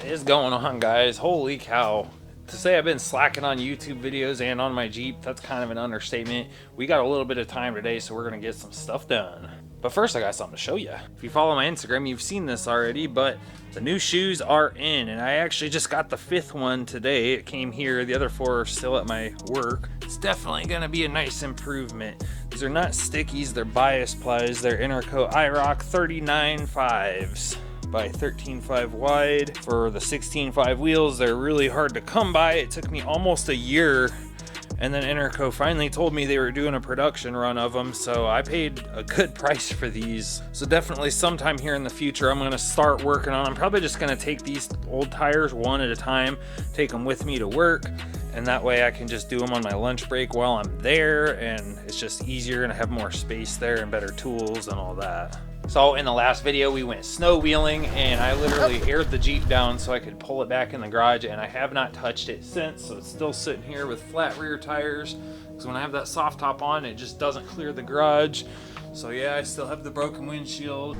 What is going on, guys? Holy cow. To say I've been slacking on YouTube videos and on my Jeep, that's kind of an understatement. We got a little bit of time today, so we're going to get some stuff done. But first, I got something to show you. If you follow my Instagram, you've seen this already, but the new shoes are in, and I actually just got the 5th one today. It came here. The other 4 are still at my work. It's definitely going to be a nice improvement. These are not stickies, they're bias plies. They're Interco IROC 39.5s. by 13.5 wide. For the 16.5 wheels, they're really hard to come by. It took me almost a year, and then Interco finally told me they were doing a production run of them, so I paid a good price for these. So definitely sometime here in the future I'm going to start working on. I'm probably just going to take these old tires one at a time, take them with me to work, and that way I can just do them on my lunch break while I'm there, and it's just easier and I have more space there and better tools and all that. So in the last video we went snow wheeling, and I literally aired the Jeep down so I could pull it back in the garage, and I have not touched it since. So it's still sitting here with flat rear tires, because when I have that soft top on it just doesn't clear the garage. So yeah, I still have the broken windshield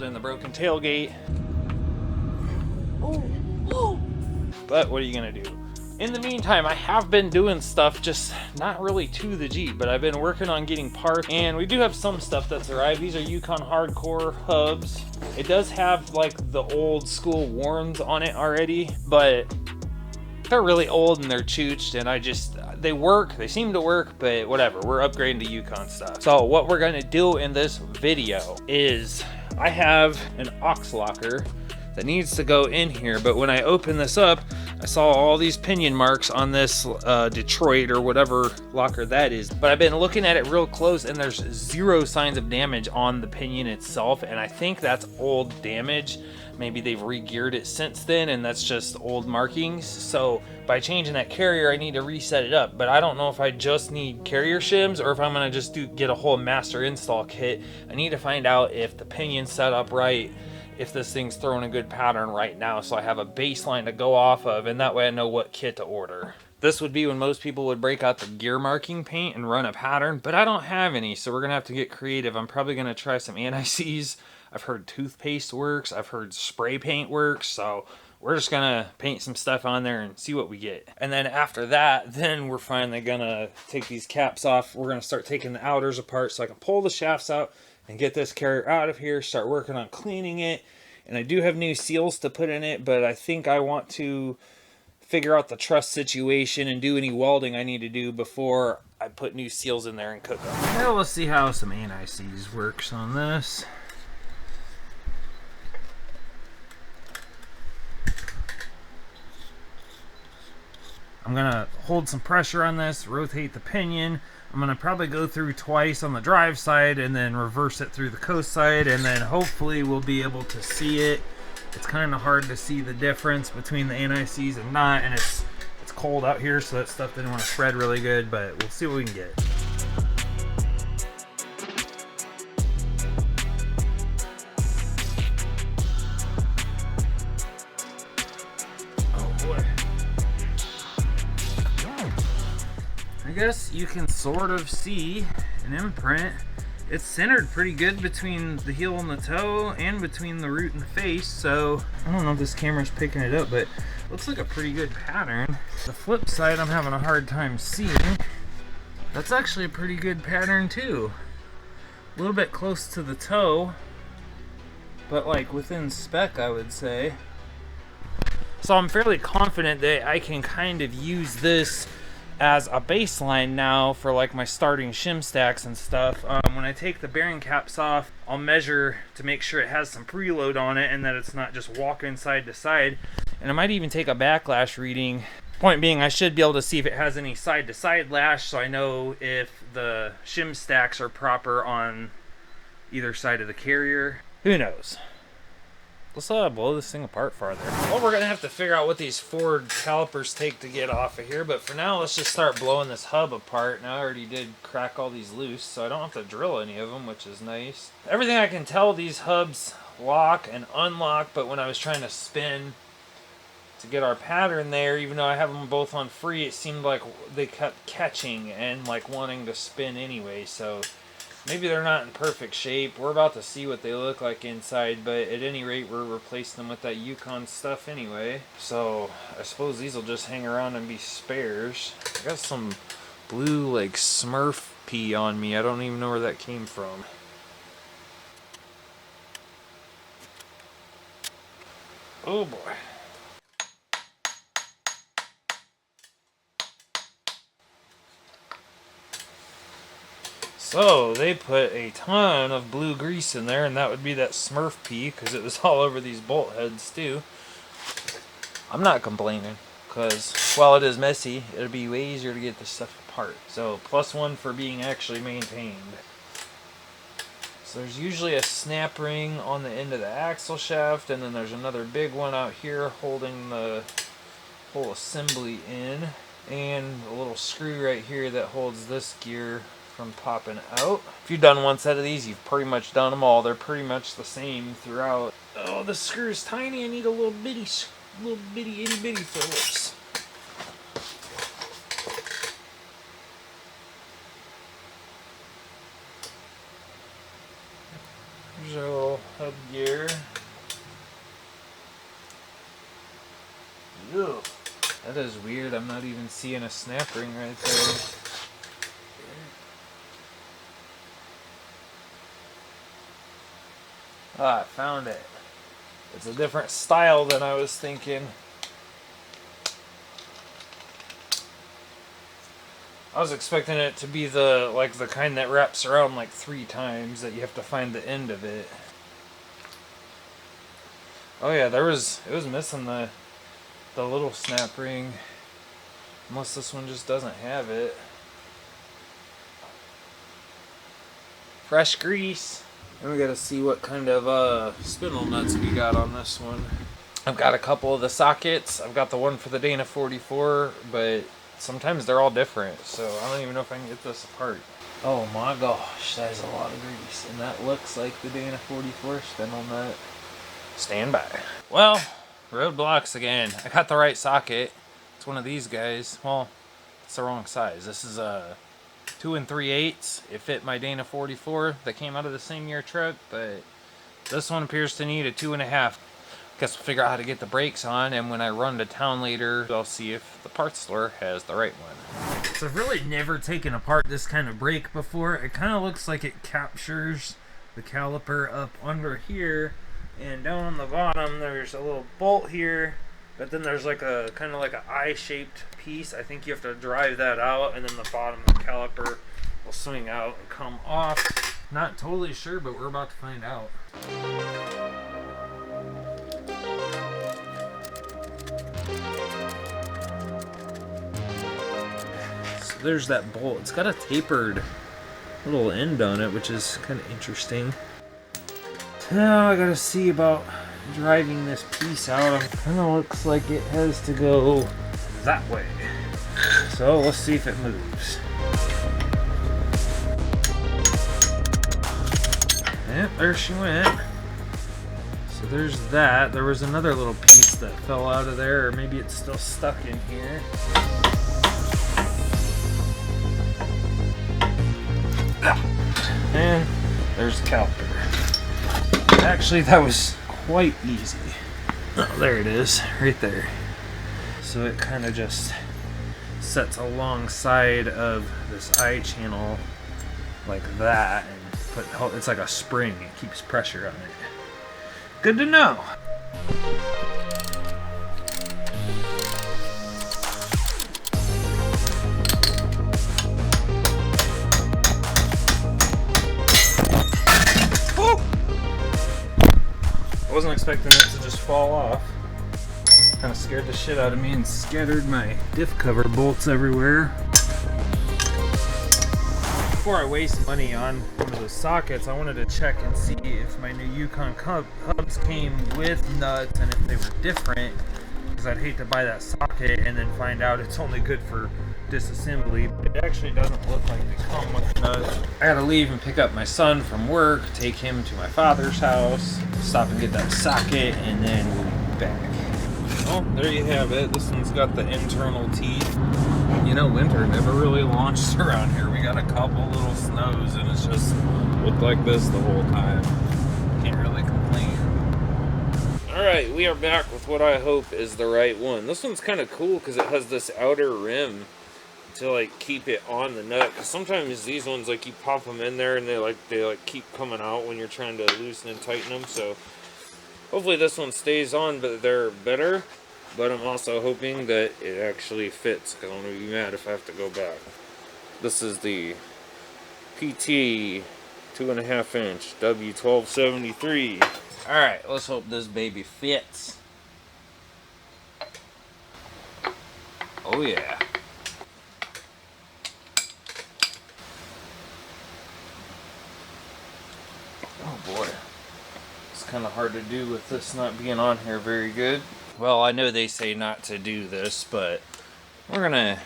and the broken tailgate. But what are you gonna do? In the meantime, I have been doing stuff, just not really to the Jeep, but I've been working on getting parts, and we do have some stuff that's arrived. These are Yukon Hardcore hubs. It does have like the old school Warns on it already, but they're really old and they're chooched, and they work, they seem to work, but whatever, we're upgrading to Yukon stuff. So what we're gonna do in this video is, I have an aux locker that needs to go in here, but when I open this up, I saw all these pinion marks on this Detroit or whatever locker that is. But I've been looking at it real close, and there's 0 signs of damage on the pinion itself, and I think that's old damage. Maybe they've re-geared it since then, and that's just old markings. So by changing that carrier, I need to reset it up. But I don't know if I just need carrier shims or if I'm gonna just get a whole master install kit. I need to find out if the pinion's set up right, if this thing's throwing a good pattern right now, so I have a baseline to go off of, and that way I know what kit to order. This would be when most people would break out the gear marking paint and run a pattern, but I don't have any, so we're gonna have to get creative. I'm probably gonna try some anti-seize. I've heard toothpaste works, I've heard spray paint works, so we're just gonna paint some stuff on there and see what we get. And then after that, then we're finally gonna take these caps off. We're gonna start taking the outers apart so I can pull the shafts out and get this carrier out of here, start working on cleaning it. And I do have new seals to put in it, but I think I want to figure out the truss situation and do any welding I need to do before I put new seals in there and cook them. Now let's see how some anti-seize works on this. I'm gonna hold some pressure on this, rotate the pinion. I'm gonna probably go through twice on the drive side and then reverse it through the coast side, and then hopefully we'll be able to see it. It's kind of hard to see the difference between the anti-seize and not, and it's cold out here, so that stuff didn't want to spread really good, but we'll see what we can get. I guess you can sort of see an imprint. It's centered pretty good between the heel and the toe and between the root and the face, so I don't know if this camera's picking it up, but it looks like a pretty good pattern. The flip side I'm having a hard time seeing. That's actually a pretty good pattern too. A little bit close to the toe, but like within spec, I would say. So I'm fairly confident that I can kind of use this as a baseline now for like my starting shim stacks and stuff. When I take the bearing caps off, I'll measure to make sure it has some preload on it and that it's not just walking side to side. And I might even take a backlash reading. Point being, I should be able to see if it has any side to side lash, so I know if the shim stacks are proper on either side of the carrier. Who knows? Let's blow this thing apart farther. Well, we're gonna have to figure out what these Ford calipers take to get off of here, but for now, let's just start blowing this hub apart. Now, I already did crack all these loose, so I don't have to drill any of them, which is nice. Everything I can tell, these hubs lock and unlock, but when I was trying to spin to get our pattern there, even though I have them both on free, it seemed like they kept catching and like wanting to spin anyway, so Maybe they're not in perfect shape. We're about to see what they look like inside, but at any rate, we're replacing them with that Yukon stuff anyway. So I suppose these will just hang around and be spares. I got some blue like Smurf pee on me. I don't even know where that came from. Oh boy. So they put a ton of blue grease in there, and that would be that Smurf pee because it was all over these bolt heads too. I'm not complaining because while it is messy, it'll be way easier to get this stuff apart. So +1 for being actually maintained. So there's usually a snap ring on the end of the axle shaft, and then there's another big one out here holding the whole assembly in, and a little screw right here that holds this gear from popping out. If you've done one set of these, you've pretty much done them all. They're pretty much the same throughout. Oh, the screw's tiny. I need a little bitty itty bitty Phillips. There's our little head gear. Ugh. That is weird. I'm not even seeing a snap ring right there. Ah, I found it. It's a different style than I was thinking. I was expecting it to be the kind that wraps around like 3 times that you have to find the end of it. Oh yeah, it was missing the little snap ring. Unless this one just doesn't have it. Fresh grease. And we gotta see what kind of spindle nuts we got on this one. I've got a couple of the sockets. I've got the one for the Dana 44, but sometimes they're all different, so I don't even know if I can get this apart. Oh my gosh, that is a lot of grease. And that looks like the Dana 44 spindle nut. Stand by. Well, roadblocks again. I got the right socket. It's one of these guys. Well, it's the wrong size. This is a 2 3/8. It fit my Dana 44 that came out of the same year truck, but this one appears to need a 2.5. Guess we'll figure out how to get the brakes on, and when I run to town later, I'll see if the parts store has the right one. So I've really never taken apart this kind of brake before. It kind of looks like it captures the caliper up under here, and down on the bottom there's a little bolt here, but then there's like a kind of like an eye-shaped piece. I think you have to drive that out, and then the bottom of the caliper will swing out and come off. Not totally sure, but we're about to find out. So there's that bolt. It's got a tapered little end on it, which is kind of interesting. Now I gotta see about driving this piece out. It kind of looks like it has to go that way. So let's see if it moves. Yep, there she went. So there's that. There was another little piece that fell out of there, or maybe it's still stuck in here. And there's the caliper. Actually, that was quite easy. Oh, there it is, right there. So it kind of just sets alongside of this eye channel like that, and it's like a spring. It keeps pressure on it. Good to know. I wasn't expecting it to just fall off. Kind of scared the shit out of me and scattered my diff cover bolts everywhere. Before I waste money on one of the sockets, I wanted to check and see if my new Yukon hubs came with nuts and if they were different, because I'd hate to buy that socket and then find out it's only good for disassembly. It actually doesn't look like they come with nuts. I gotta leave and pick up my son from work, take him to my father's house, stop and get that socket, and then we'll be back. Well, there you have it. This one's got the internal teeth. You know, winter never really launched around here. We got got a couple little snows, and it's just looked like this the whole time. Can't really complain. Alright, we are back with what I hope is the right one. This one's kind of cool because it has this outer rim to like keep it on the nut. Cause sometimes these ones, like, you pop them in there and they keep coming out when you're trying to loosen and tighten them. So hopefully this one stays on, but they're better. But I'm also hoping that it actually fits, because I'm going to be mad if I have to go back. This is the PT 2.5 inch W1273. Alright, let's hope this baby fits. Oh yeah. Oh boy. It's kind of hard to do with this not being on here very good. Well, I know they say not to do this, but we're gonna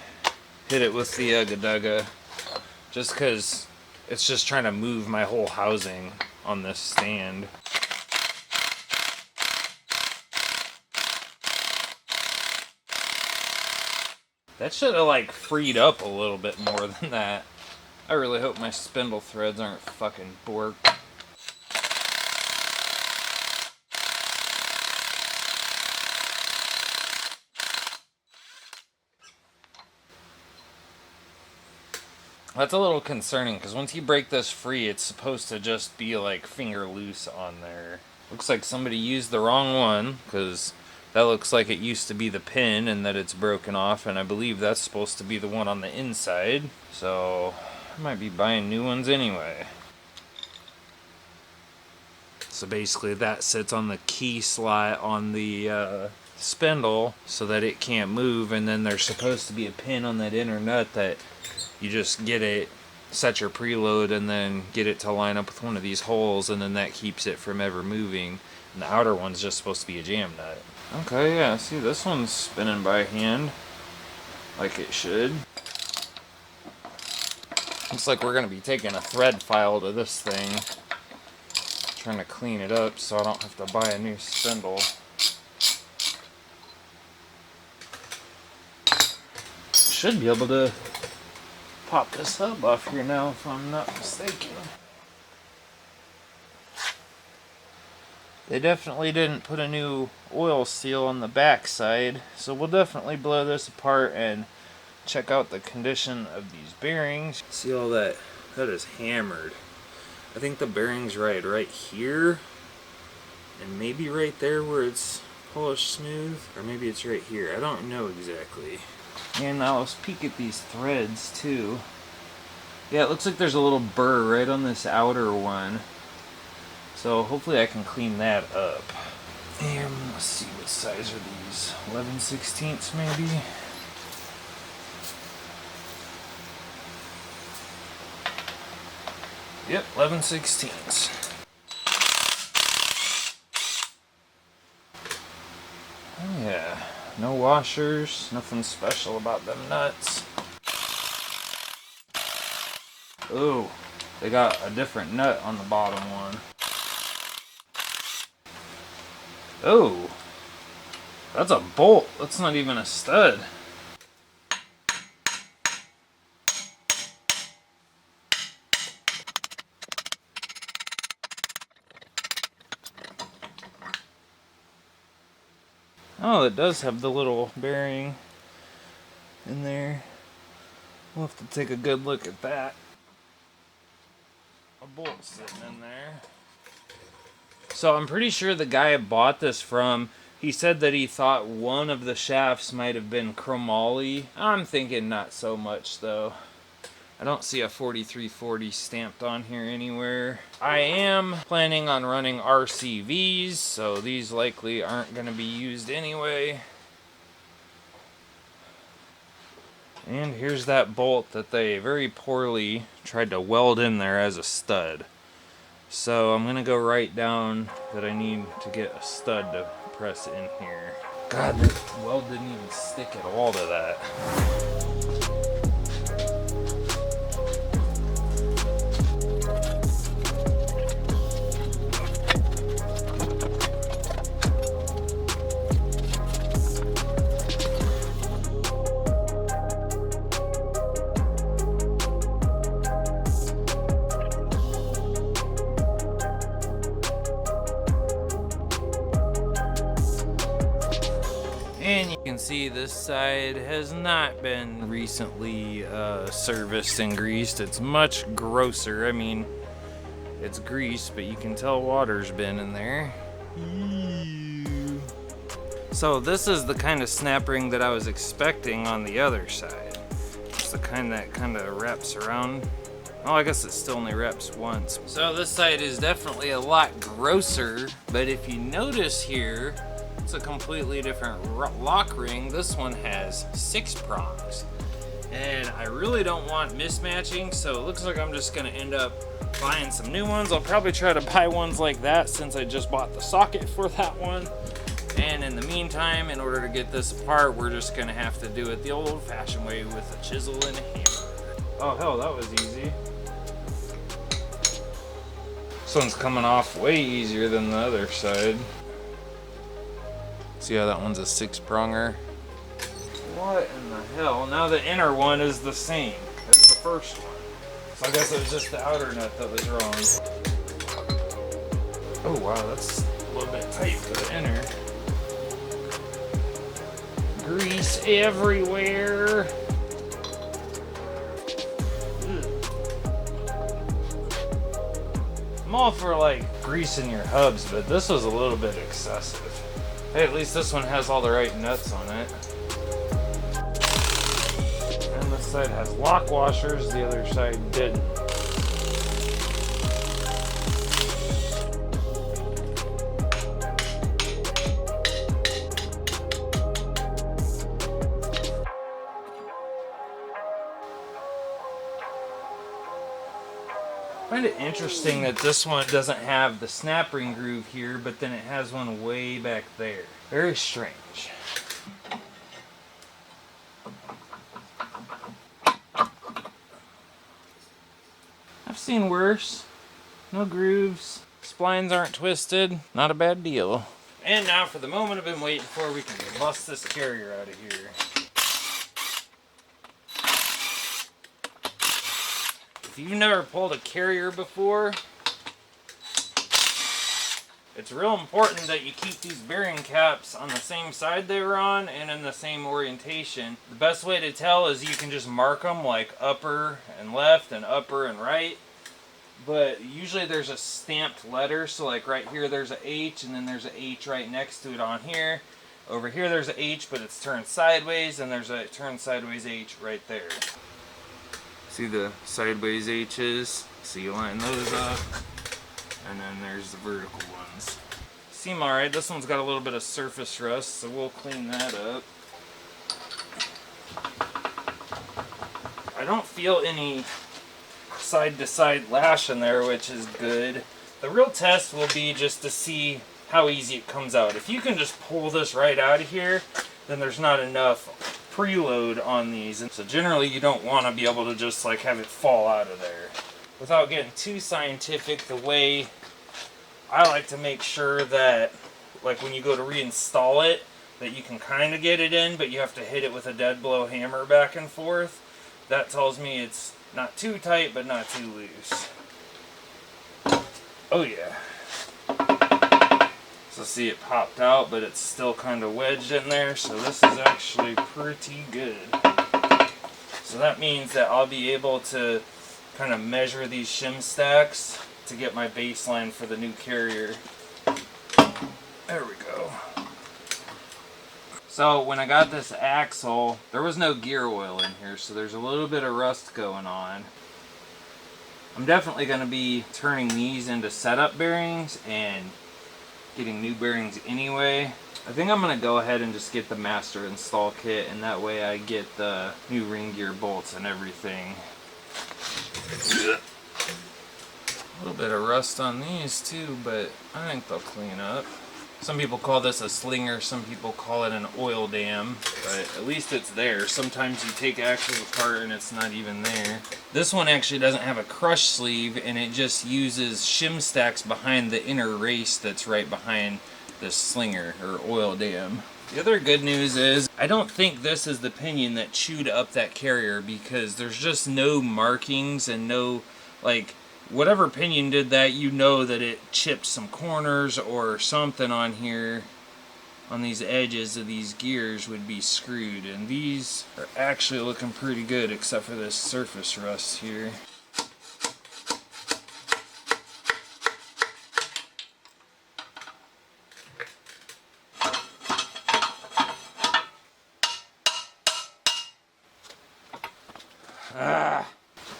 hit it with the Ugga just because it's just trying to move my whole housing on this stand. That should have like freed up a little bit more than that. I really hope my spindle threads aren't fucking borked. That's a little concerning, because once you break this free, it's supposed to just be like finger loose on there. Looks like somebody used the wrong one, because that looks like it used to be the pin and that it's broken off, and I believe that's supposed to be the one on the inside. So I might be buying new ones anyway. So basically that sits on the key slot on the spindle so that it can't move, and then there's supposed to be a pin on that inner nut that you just get it, set your preload, and then get it to line up with one of these holes, and then that keeps it from ever moving. And the outer one's just supposed to be a jam nut. Okay, yeah, see, this one's spinning by hand like it should. Looks like we're going to be taking a thread file to this thing, trying to clean it up so I don't have to buy a new spindle. Should be able to pop this hub off here now if I'm not mistaken. They definitely didn't put a new oil seal on the back side, so we'll definitely blow this apart and check out the condition of these bearings. See all that? That is hammered. I think the bearing's right here, and maybe right there where it's polished smooth, or maybe it's right here. I don't know exactly. And now let's peek at these threads too. Yeah, it looks like there's a little burr right on this outer one. So hopefully I can clean that up. And let's see, what size are these? 11/16 maybe? Yep, 11/16. Oh yeah. No washers, nothing special about them nuts. Ooh, they got a different nut on the bottom one. Oh, that's a bolt. That's not even a stud. Oh, it does have the little bearing in there. We'll have to take a good look at that. A bolt sitting in there. So I'm pretty sure the guy I bought this from, he said that he thought one of the shafts might have been chromoly. I'm thinking not so much though. I don't see a 4340 stamped on here anywhere. I am planning on running RCVs, so these likely aren't going to be used anyway. And here's that bolt that they very poorly tried to weld in there as a stud. So I'm going to go write down that I need to get a stud to press in here. God, the weld didn't even stick at all to that. You can see this side has not been recently serviced and greased. It's much grosser. I mean, it's grease, but you can tell water's been in there. Ew. So this is the kind of snap ring that I was expecting on the other side. It's the kind that kind of wraps around. Oh, I guess it still only wraps once. So this side is definitely a lot grosser, but if you notice here, it's a completely different lock ring. This one has 6 prongs. And I really don't want mismatching, so it looks like I'm just gonna end up buying some new ones. I'll probably try to buy ones like that since I just bought the socket for that one. And in the meantime, in order to get this apart, we're just gonna have to do it the old-fashioned way with a chisel and a hammer. Oh hell, that was easy. This one's coming off way easier than the other side. See how that one's a 6-pronger? What in the hell? Now the inner one is the same as the first one. So I guess it was just the outer nut that was wrong. Oh wow, that's a little bit tight for the inner. Grease everywhere. I'm all for like greasing your hubs, but this was a little bit excessive. Hey, at least this one has all the right nuts on it. And this side has lock washers, the other side didn't. I find it interesting that this one doesn't have the snap ring groove here, but then it has one way back there. Very strange. I've seen worse. No grooves. Splines aren't twisted. Not a bad deal. And now for the moment I've been waiting for, we can bust this carrier out of here. If you've never pulled a carrier before, it's real important that you keep these bearing caps on the same side they were on and in the same orientation. The best way to tell is you can just mark them like upper and left and upper and right. But usually there's a stamped letter, so like right here there's a H and then there's a H right next to it on here. Over here there's a H but it's turned sideways, and there's a turned sideways H right there. See the sideways H's? So you line those up, and then there's the vertical ones. Seem alright. This one's got a little bit of surface rust, so we'll clean that up. I don't feel any side-to-side lash in there, which is good. The real test will be just to see how easy it comes out. If you can just pull this right out of here, then there's not enough preload on these, and so generally you don't want to be able to just like have it fall out of there. Without getting too scientific, the way I like to make sure that like when you go to reinstall it, that you can kind of get it in, but you have to hit it with a dead blow hammer back and forth. That tells me it's not too tight but not too loose. Oh yeah. So see, it popped out, but it's still kind of wedged in there, so this is actually pretty good. So that means that I'll be able to kind of measure these shim stacks to get my baseline for the new carrier. There we go. So when I got this axle, there was no gear oil in here, so there's a little bit of rust going on. I'm definitely going to be turning these into setup bearings and getting new bearings anyway. I think I'm going to go ahead and just get the master install kit, and that way I get the new ring gear bolts and everything. A little bit of rust on these too, but I think they'll clean up. Some people call this a slinger, some people call it an oil dam, but at least it's there. Sometimes you take axles apart and it's not even there. This one actually doesn't have a crush sleeve, and it just uses shim stacks behind the inner race that's right behind this slinger or oil dam. The other good news is I don't think this is the pinion that chewed up that carrier, because there's just no markings and no, like, whatever pinion did that, you know that it chipped some corners or something on here. on these edges of these gears would be screwed, and these are actually looking pretty good except for this surface rust here.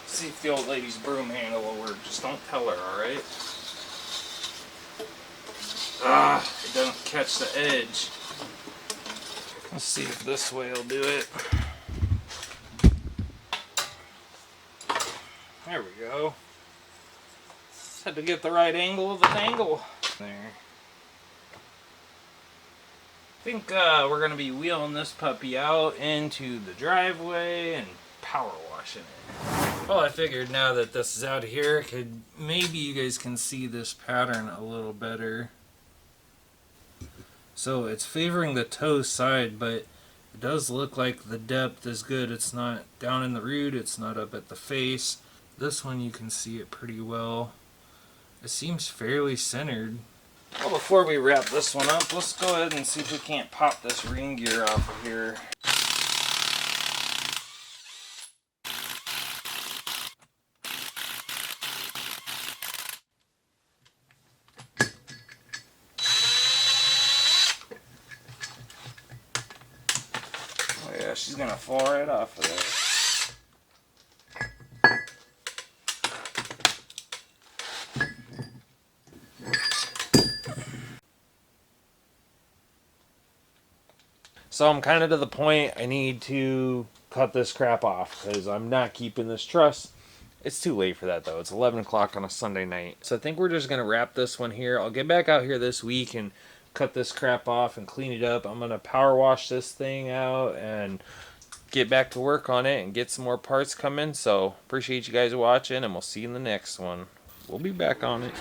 See if the old lady's broom handle will work. Just don't tell her, alright? It doesn't catch the edge. Let's see if this way will do it. There we go. Just had to get the right angle of the dangle. There. I think we're going to be wheeling this puppy out into the driveway and power washing it. Well, I figured now that this is out here, maybe you guys can see this pattern a little better. So it's favoring the toe side, but it does look like the depth is good. It's not down in the root, it's not up at the face. This one you can see it pretty well. It seems fairly centered. Well, before we wrap this one up, let's go ahead and see if we can't pop this ring gear off of here. Oh yeah, she's gonna fall right off of there. So I'm kind of to the point I need to cut this crap off because I'm not keeping this truss. It's too late for that though. It's 11 o'clock on a Sunday night. So I think we're just going to wrap this one here. I'll get back out here this week and cut this crap off and clean it up. I'm going to power wash this thing out and get back to work on it and get some more parts coming. So appreciate you guys watching, and we'll see you in the next one. We'll be back on it.